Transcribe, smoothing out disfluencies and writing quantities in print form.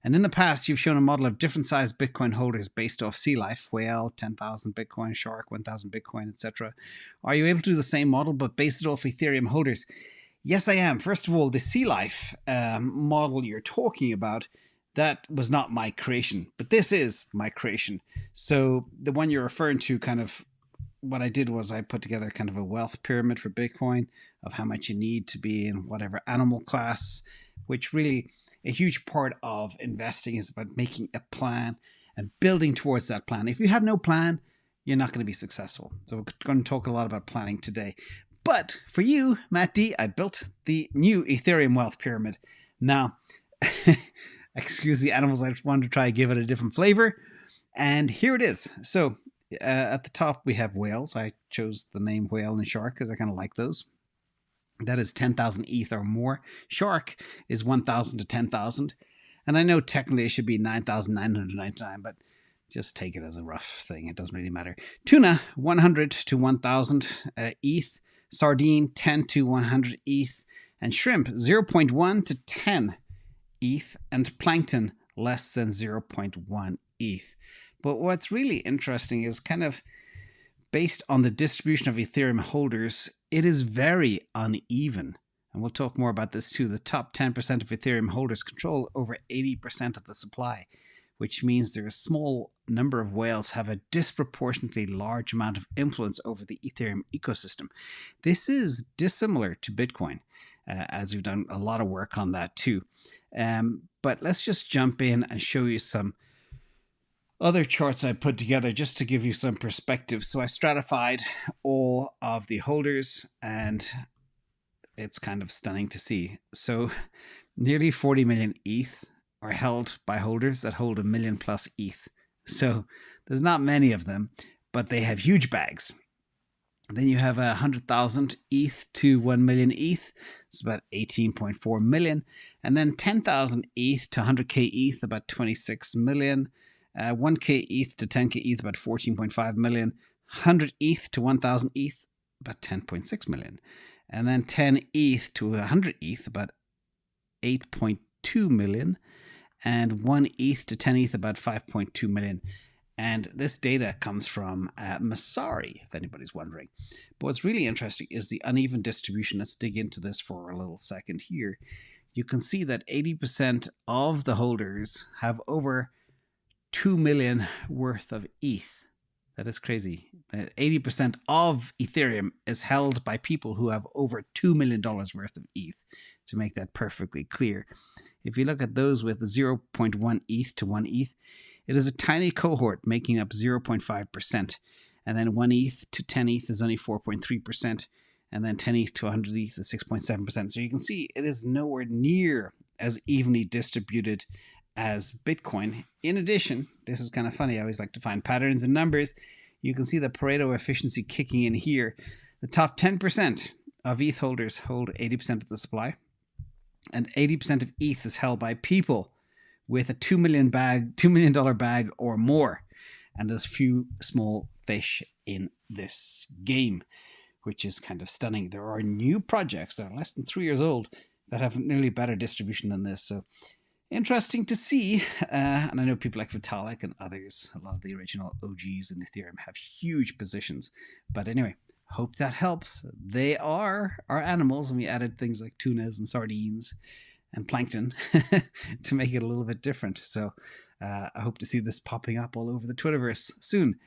And in the past, you've shown a model of different sized Bitcoin holders based off sea life, whale, 10,000 Bitcoin, shark, 1,000 Bitcoin, etc. Are you able to do the same model, but based it off Ethereum holders? Yes, I am. First of all, the sea life model you're talking about, that was not my creation, but this is my creation. So the one you're referring to, kind of what I did was I put together kind of a wealth pyramid for Bitcoin of how much you need to be in whatever animal class, which really a huge part of investing is about making a plan and building towards that plan. If you have no plan, you're not going to be successful. So we're going to talk a lot about planning today. But for you, Matt D, I built the new Ethereum wealth pyramid. Now, excuse the animals, I just wanted to try to give it a different flavor. And here it is. So at the top, we have whales. I chose the name whale and shark because I kind of like those. That is 10,000 ETH or more. Shark is 1,000 to 10,000. And I know technically it should be 9,999, but just take it as a rough thing. It doesn't really matter. Tuna, 100 to 1,000 ETH. Sardine, 10 to 100 ETH. And shrimp, 0.1 to 10 ETH. And plankton, less than 0.1 ETH. But what's really interesting is kind of based on the distribution of Ethereum holders, it is very uneven. And we'll talk more about this too. The top 10% of Ethereum holders control over 80% of the supply, which means there is a small number of whales have a disproportionately large amount of influence over the Ethereum ecosystem. This is dissimilar to Bitcoin, as we've done a lot of work on that too. But let's just jump in and show you some other charts I put together just to give you some perspective. So I stratified all of the holders, and it's kind of stunning to see. So nearly 40 million ETH are held by holders that hold 1 million plus ETH. So there's not many of them, but they have huge bags. Then you have 100,000 ETH to 1 million ETH. It's about 18.4 million. And then 10,000 ETH to 100K ETH, about 26 million. 1K ETH to 10K ETH, about 14.5 million. 100 ETH to 1,000 ETH, about 10.6 million. And then 10 ETH to 100 ETH, about 8.2 million. And 1 ETH to 10 ETH, about 5.2 million. And this data comes from Masari, if anybody's wondering. But what's really interesting is the uneven distribution. Let's dig into this for a little second here. You can see that 80% of the holders have over 2 million worth of ETH. That is crazy. 80% of Ethereum is held by people who have over $2 million worth of ETH, to make that perfectly clear. If you look at those with 0.1 ETH to 1 ETH, it is a tiny cohort making up 0.5%. And then 1 ETH to 10 ETH is only 4.3%. And then 10 ETH to 100 ETH is 6.7%. So you can see it is nowhere near as evenly distributed as Bitcoin. In addition, this is kind of funny, I always like to find patterns in numbers. You can see the Pareto efficiency kicking in here. The top 10% of ETH holders hold 80% of the supply, and 80% of ETH is held by people with a $2 million bag or more. And there's few small fish in this game, which is kind of stunning. There are new projects that are less than 3 years old that have nearly better distribution than this. So interesting to see. And I know people like Vitalik and others, a lot of the original OGs in Ethereum, have huge positions. But anyway, hope that helps. They are our animals, and we added things like tunas and sardines and plankton to make it a little bit different. So I hope to see this popping up all over the Twitterverse soon.